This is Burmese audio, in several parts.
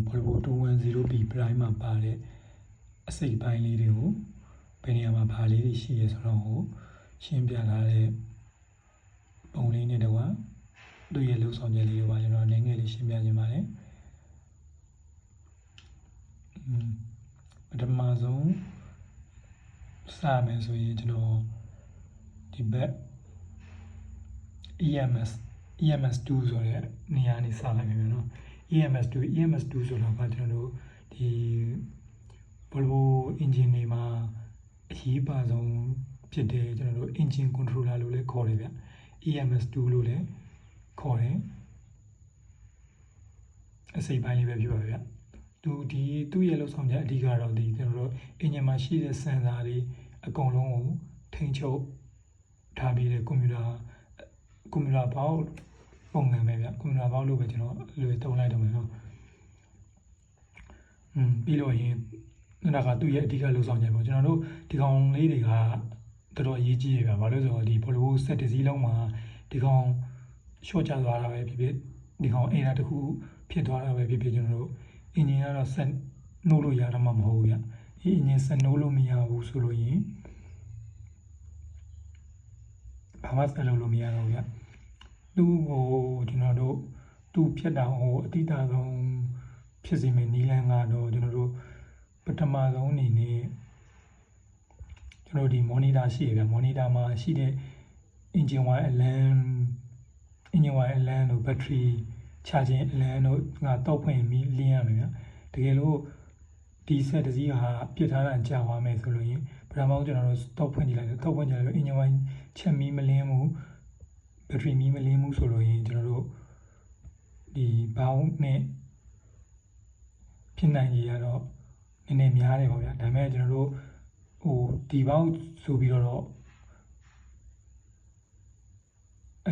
Volvo 210B Prime မှာပါတဲ့အစိတ်ပိုင်းလေးတွေကိုဘယ်နေရာမှာဘာလေးတွေရှိရဲဆိုတော့ကိုရှင်းပြထားတဲ့ပုံလေးနဲ့တော့သူ့ရဲ့လှုပ်ဆောင်ချက်လေးတွေပါကျွန်တော်နည်းငယ်လေးရှင်းပြခြင်းပါတယ်ပထမဆုံးစမယ်ဆိုရင်ကျွန်တော်ဒီဘက် EMS2 ဆိုတဲ့နေရာနေစလိုက်မယ်နော် EMS2 ဆိုတာကကျွန်တော်တို့ဒီ Volvo engine တွေမှာအရေးပါဆုံးဖြစ်တဲ့ကျွန်တော်တို့ engine controller လို့လည်းခေါ်တယ်ဗျ EMS2 လို့လည်းခေါ်တယ်အစိပ်ပိုင်းလေးပဲဖြစ်ပါဗျသူ့ရဲ့လောက်ဆောင်ချက်အဓိကတော့ဒီကျွန်တော်တို့ engine မှာရှိတဲ့ sensor တွေအကုန်လုံးကိုထိန်းချုပ်ထားပြီးတဲ့ကွန်ပျူတာပေါက်ပုံစံပဲဗျကွန်ပျူတာပေါက်လို့ပဲကျွန်တော်လွယ်သုံးလိုက်တော့မယ်နော်ပြီးတော့ရင်ဒါကသူ့ရဲ့အဓိကလောက်ဆောင်ချက်ပေါ့ကျွန်တော်တို့ဒီကောင်လေးတွေကတော်တော်အရေးကြီးတယ်ဗျဘာလို့ဆိုတော့ဒီ Volvo set တစ်စီးလုံးမှာဒီကောင် short ကျသွားတာပဲဖြစ်ဖြစ်ဒီကောင်အဲ့ဒါတခုဖြစ်သွားတာပဲဖြစ်ဖြစ်ကျွန်တော်တို့ engine ကတော့set နှိုးလို့ရတော့မှမဟုတ်ဘူးဗျဒီ engine set နှိုးလို့မရဘူးဆိုလို့ရင်ဘာမှဆက်လုပ်လို့မရတော့ဗျသူ့ကိုကျွန်တော်တို့သူ့ဖြတ်တာဟိုအတိအကျဆုံးဖြစ်စီမယ်နီးလန်းကတော့ကျွန်တော်တို့ပထမဆုံးအနေနဲ့ကျွန်တော်ဒီ monitor ရှိရဗျ monitor မှာရှိတဲ့ engine wire alarm တို့ battery charging alarm တို့ကတော့ဖွင့်ပြီးလင်းရမယ်ဗျတကယ်လို့ဒီ set တစ်စီးဟာပြစ်ထားတာကြာသွားမယ်ဆိုလို့ရင်ပထမဆုံးကျွန်တော်တို့ stop ဖွင့်ကြည့်လိုက်တော့ engine wire ချက်မီးမလင်းဘူး battery မီးမလင်းဘူးဆိုလို့ရင်ကျွန်တော်တို့ဒီဘောင်းနဲ့ဖြစ်နိုင်ကြီးကတော့နည်းနည်းများတယ်ပေါ့ဗျာဒါပေမဲ့ကျွန်တော်တို့ဒီဘောင်းဆိုပြီးတော့အ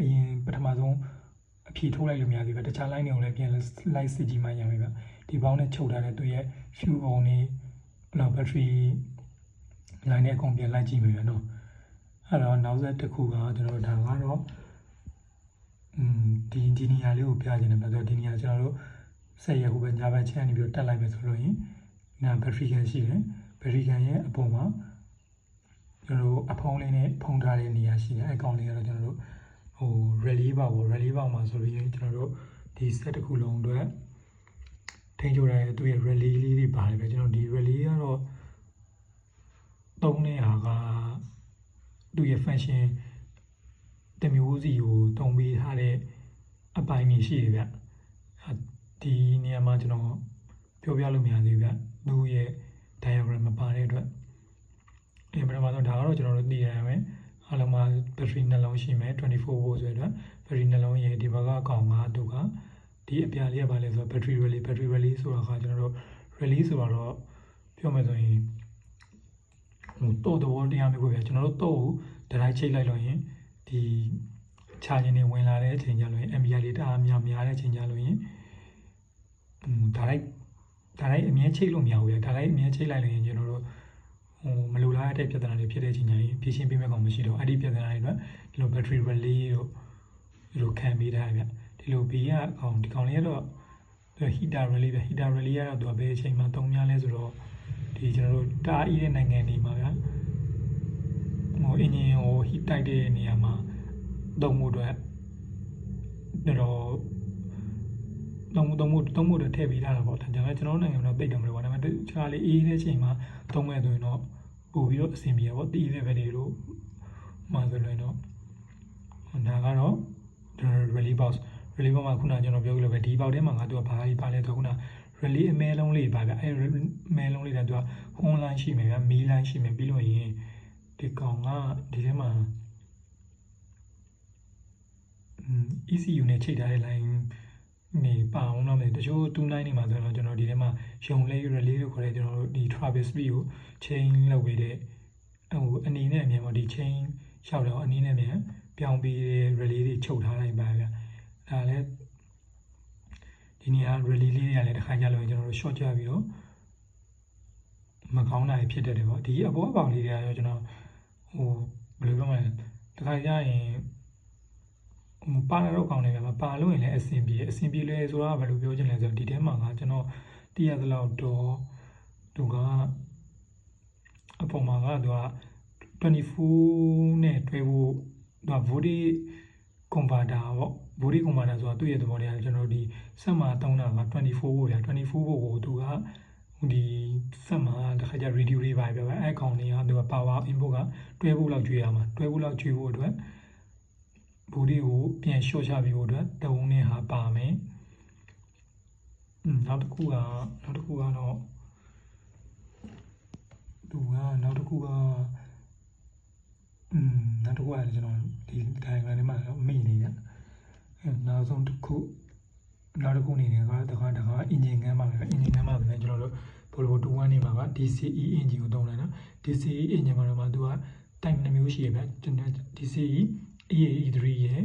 ရင်ပထမဆုံးအဖြေထုတ်လိုက်လို့မရသေးဘူးတခြား line တွေကိုလည်းပြန်လိုက်စစ်ကြည့်မှရမယ်ဗျဒီဘောင်းနဲ့ချုပ်ထားတဲ့သူရဲ့ fuse ပုံနေနောက် battery line နဲ့အကုန်ပြန်လိုက်ကြည့်မယ်ဗျနော်အဲ့တော့နောက်ဆက်တစ်ခုကကျွန်တော်တို့ဒါကတော့ဒီနေရာလေးကိုပြချင်တယ်ဗျဆိုတော့ဒီနေရာကျွန်တော်တို့ဆက်ရဟိုဘက်ညာဘက်ချမ်းနေပြီးတော့တက်လိုက်မယ်ဆိုလို့ရင်နာ battery can ရှိတယ် battery can ရဲ့အပေါ်မှာကျွန်တော်တို့အဖုံးလေးနဲ့ဖုံးထားတဲ့နေရာရှိတယ်အဲကောင်လေးကတော့ကျွန်တော်တို့relay bar ပေါ့ relay bar မှာဆိုလို့ရင်ကျွန်တော်တို့ဒီ set တစ်ခုလုံးအတွက်ထိန်းချုပ်ရတဲ့သူ့ရဲ့ relay လေးတွေပါတယ်ပဲကျွန်တော်ဒီ relay ကတော့သုံးတဲ့ဟာကသူ့ရဲ့ function တမျိုးစီကိုတုံးပေးထားတဲ့အပိုင်းကြီးရှိတယ်ဗျဒီနေရာမှာကျွန်တော်ပြောပြလို့မရသေးဘူးဗျသူ့ရဲ့ diagram မပါတဲ့အတွက်ဒီပထမဆုံးဒါကတော့ကျွန်တော်တို့သိရမယ်အားလုံးမှာ battery နှလုံးရှိမယ်24 volt ဆိုတဲ့အတွက် battery နှလုံးရဲ့ဒီဘက်ကအကောင်ကသူကဒီအပြာလေးကဘာလဲဆိုတော့ battery relay ဆိုတာကကျွန်တော်တို့ relay ဆိုတော့ပြောမယ်ဆိုရင်တော့တရားမျိုးပဲဗျကျွန်တော်တို့တော့ဒရိုက်ချိတ်လိုက်လို့ရင်ဒီ charging တွေဝင်လာတဲ့အချိန်ကျလို့ရင် ampere လေးတအားများတဲ့အချိန်ကျလို့ရင်ဒရိုက်အမြဲချိတ်လို့မရဘူးဗျဒရိုက်အမြဲချိတ်လိုက်လို့ရင်ကျွန်တော်တို့မလိုလားတဲ့ပြဿနာတွေဖြစ်တဲ့အချိန်ကြီးဖြေရှင်းပေးမဲ့ကောင်မရှိတော့အဲ့ဒီပြဿနာတွေအတွက်ဒီလို battery relay တို့ဒီလိုခံပေးထားရဗျဒီလိုဘေးကဒီကောင်လေးကတော့ heater relay ဗျ heater relay ကတော့သူကဘယ်အချိန်မှသုံးများလဲဆိုတော့ဒီကျွန်တော်တို့တအားအေးတဲ့နိုင်ငံတွေမှာဗျengine ကို heat တိုက်တဲ့နေရာမှာသုံးဖို့အတွက်တော့သုံးဖို့ထည့်ပေးထားတာပေါ့ဒါကြောင့်ကျွန်တော်နိုင်ငံမှာတော့သိတယ်မလို့ပါဒါပေမဲ့တခြားလေးအေးတဲ့အချိန်မှာသုံးမဲ့ဆိုရင်တော့ပို့ပြီးတော့အဆင်ပြေပါပေါ့တီးတဲ့ဘက်တွေလို့မှဆိုလို့တော့ဒါကတော့ relay box မှာခုနကျွန်တော်ပြောခဲ့လို့ပဲဒီပေါက်ထဲမှာငါတို့ကဘာလဲဆိုခုန relay အမဲလုံးလေးပါဗျအဲအမဲလုံးလေးကသူက home line ရှိမယ်ဗျမီး line ရှိမယ်ပြီးလို့ရင်ဒီကောင်ကဒီထဲမှာECU နဲ့ချိန်ထားတဲ့ line နေပါအောင်တော့မယ်တချို့29နေမှာဆိုတော့ကျွန်တော်ဒီထဲမှာရုံလေး relay လို့ခေါ်တဲ့ကျွန်တော်တို့ဒီ travel speed ကို chain လုပ်ပေးတဲ့အနေနဲ့အမြင်ပေါ့ဒီ chain လျှောက်တော့အနေနဲ့အမြင်ပြောင်းပြီးတဲ့ relay တွေချုပ်ထားလိုက်ပါဗျဒါလည်းဒီနေရာ relay လေးတွေကလည်းတစ်ခါကြလို့ကျွန်တော်တို့ short ကြပြီးတော့မကောင်းတာဖြစ်တတ်တယ်ပေါ့ဒီအပေါ်အပေါင်လေးတွေကတော့ကျွန်တော်ဘယ်လိုပြောမလဲတစ်ခါကြရင် ပါလာတော့ကောင်းတယ်ဗျာမပါလို့ရင်လည်းအဆင်ပြေလဲဆိုတာဘယ်လိုပြောချင်လဲဆိုတော့ဒီထဲမှာကကျွန်တော်တည်ရသလောက်တော့သူကအပေါ်မှာကသူက24နဲ့တွဲဖို့သူက body converter ပေါ့ body converter ဆိုတာသူ့ရဲ့သဘောတရားကျွန်တော်ဒီဆက်မှာတောင်းတာက24ဖို့ဗျာ24ဖို့ကိုသူကဒီဆက်မှာတခါကျ radio တွေပါပဲအဲ့ကောင်တွေကသူက power input ကတွဲဖို့လောက်ကျွေးရမှာတွဲဖို့လောက်ကျွေးဖို့အတွက် body ကိုပြန် short ချပြီးဖို့အတွက်တုံးနဲ့ဟာပါမယ်နောက်တစ်ခုကတော့သူကနောက်တစ်ခုကကျွန်တော်ဒီ diagram ထဲမှာမိနေကြနောက်ဆုံးတစ်ခုအနေနဲ့ကတခါ engine ကမ်းပါပဲ engine ကမ်းပါပဲကျွန်တော်တို့ Volvo 21နေမှာက DCE engine ကိုသုံးလိုက်နော် DCE engine မှာတော့သူက type 2မျိုးရှိရဗျ DCE EAE3 ရယ်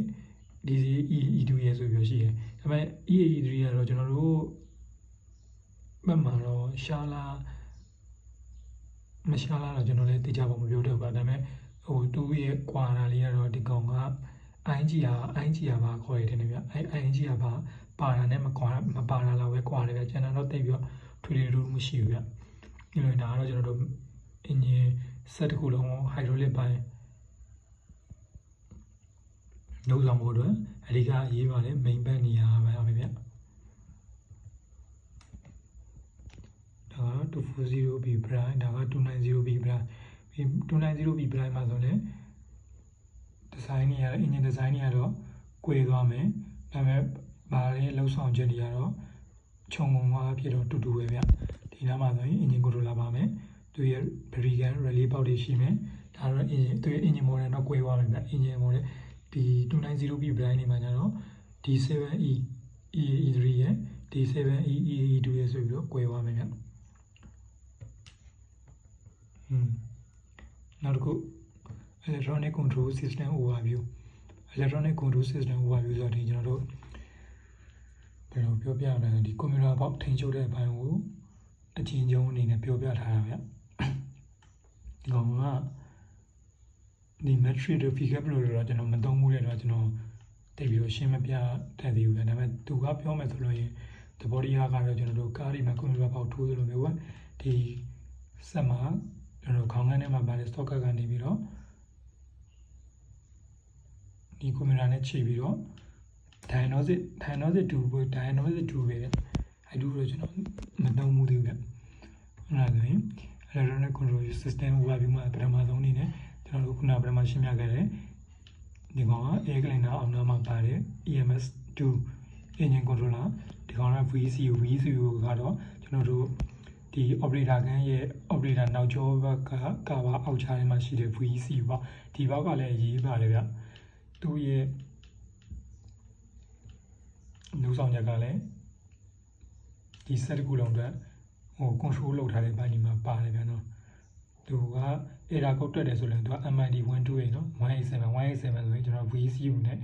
DCE EE2 ရယ်ဆိုပြီးရှိရယ်ဒါပေမဲ့ EAE3 ကတော့ကျွန်တော်တို့ဘက်မှာတော့ရှားလားမရှားလားတော့ကျွန်တော်လည်းသိကြပါမပြောတော့ပါဒါပေမဲ့သူ့ရဲ့ကွာတာလေးကတော့ဒီကောင်က ING ကပါခေါ်ရတယ်ဗျING ကပါပါတာနဲ့မပါတာလောက်ပဲကွာတယ်ဗျကျွန်တော်တော့တိတ်ပြီးတော့ထွေထွေမရှိဘူးဗျဒီလိုဒါကတော့ကျွန်တော်တို့ engine set တစ်ခုလုံး hydraulic ပိုင်းလုပ်ဆောင်ဖို့အတွက်အဓိကရေးပါတယ် main ဘက်နေရာပဲဗျဒါက 240B prime ဒါက 290B prime 290B prime မှာဆိုရင်ဒီဇိုင်းတွေကတော့ engine design တွေကတော့꿰သွားမယ်ဒါပေမဲ့ဘာလဲလောက်ဆောင်ချက်တွေကတော့ခြုံငုံသွားဖြစ်တော့တူတူပဲဗျဒီနားမှာဆိုရင် engine controller ပါမယ်သူရဲ့ brake relay ပေါက်တွေရှိမယ်ဒါတော့ engine သူရဲ့ engine model တော့꿰သွားမယ်ဗျ engine model ဒီ 290B brand တွေမှာကျတော့ D7E EAE3 ရဲ့ D7E EAE2 ရဲ့ဆိုပြီးတော့꿰သွားမယ်ဗျနောက်တစ်ခု electronic control system overview electronic control system overview ဆိုတော့ဒီကျွန်တော်တို့ဘယ်လိုပြောပြရလဲဒီ computer ဘောက်ထိန်းချုပ်တဲ့အပိုင်းကိုအချင်းချင်းအနေနဲ့ပြောပြထားတာဗျဒီကောင်ကဒီ metric တို့ figure လို့တော့ကျွန်တော်မသုံးဘူးတဲ့တော့ကျွန်တော်တိတ်ပြီးတော့ရှင်းမပြတတ်သေးဘူးဗျဒါပေမဲ့သူကပြောမယ်ဆိုလို့ရင်သဘောတရားကတော့ကျွန်တော်တို့ကားတွေမှာ computer ဘောက်ထိုးသလိုမျိုးပဲဒီဆက်မှာကျွန်တော်ခေါင်းကန်းထဲမှာပါတယ် socket ကနေပြီးတော့ဒီ computer နဲ့ချိန်ပြီးတော့ diagnostic 2ပဲအဲ့ဒူတော့ကျွန်တော်မသုံးဘူးသေးဘူးဗျဟုတ်လားဆိုရင် electronic control system overview မှာပထမဆုံးအနေနဲ့ကျွန်တော်တို့ခုနပထမရှင်းပြခဲ့တယ်ဒီကောင်က air cleaner အောင်နာမှာပါတယ် EMS2 engine controller ဒီကောင်က VCU ကတော့ကျွန်တော်တို့ဒီ operator ကန်းရဲ့ operator နောက်ကျောဘက်ကကာဘာအောက်ခြားထဲမှာရှိတဲ့ VCU ပေါ့ဒီဘောက်ကလည်းရေးပါတယ်ဗျသူ့ရဲ့နှုတ်ဆောင်ချက်ကလည်းဒီ set တစ်ခုလုံးအတွက်control လုပ်ထားတဲ့ဘက်ဒီမှာပါတယ်ဗျာနော်သူက error code တက်တယ်ဆိုရင်သူက MID 128နော်187ဆိုရင်ကျွန်တော် VCU နဲ့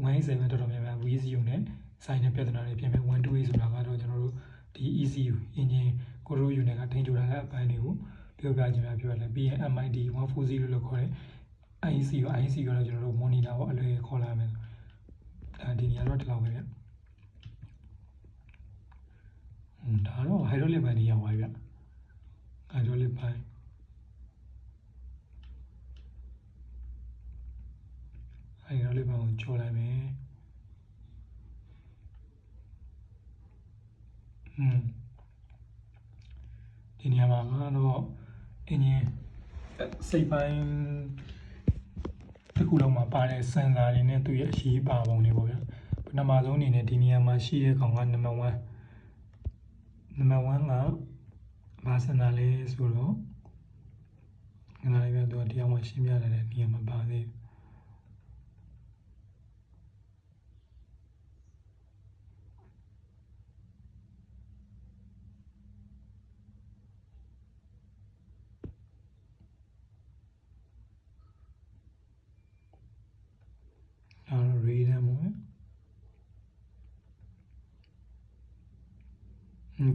187တော်တော်များများ VCU နဲ့ဆိုင်တဲ့ပြဿနာတွေပြင်မဲ့128ဆိုတာကတော့ကျွန်တော်တို့ဒီ ECU engine control unit ကထိန်းချုပ်ထားတဲ့အပိုင်းတွေကိုပြောပြခြင်းများပြောရတယ်ပြီးရင် MID 140လို့ခေါ်တဲ့ IEC ကတော့ကျွန်တော်တို့ monitor ပေါ့အလွယ်ခေါ်လာမယ်ဒီနေရာတော့ဒီလောက်ပဲဗျဒါတော့ hydraulic ဘက်နေရောက်ပါပြီဗျ hydraulic ဘက်ကိုကြော်လိုက်မယ်ဒီနေရာမှာကတော့ engine စိတ်ပိုင်းတစ်ခုလုံးမှာပါတဲ့ sensor တွေနဲ့သူ့ရဲ့အရေးပါပုံတွေပေါ့ဗျာပထမဆုံးအနေနဲ့ဒီနေရာမှာရှိတဲ့ကောင်က number 1ကဘာစင်တာလဲဆိုတော့ငါလည်းပြတော့တရားမှရှင်းပြလာတဲ့နေရာမှာပါသေးradar ပေါ့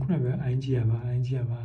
ခုနကING ပါ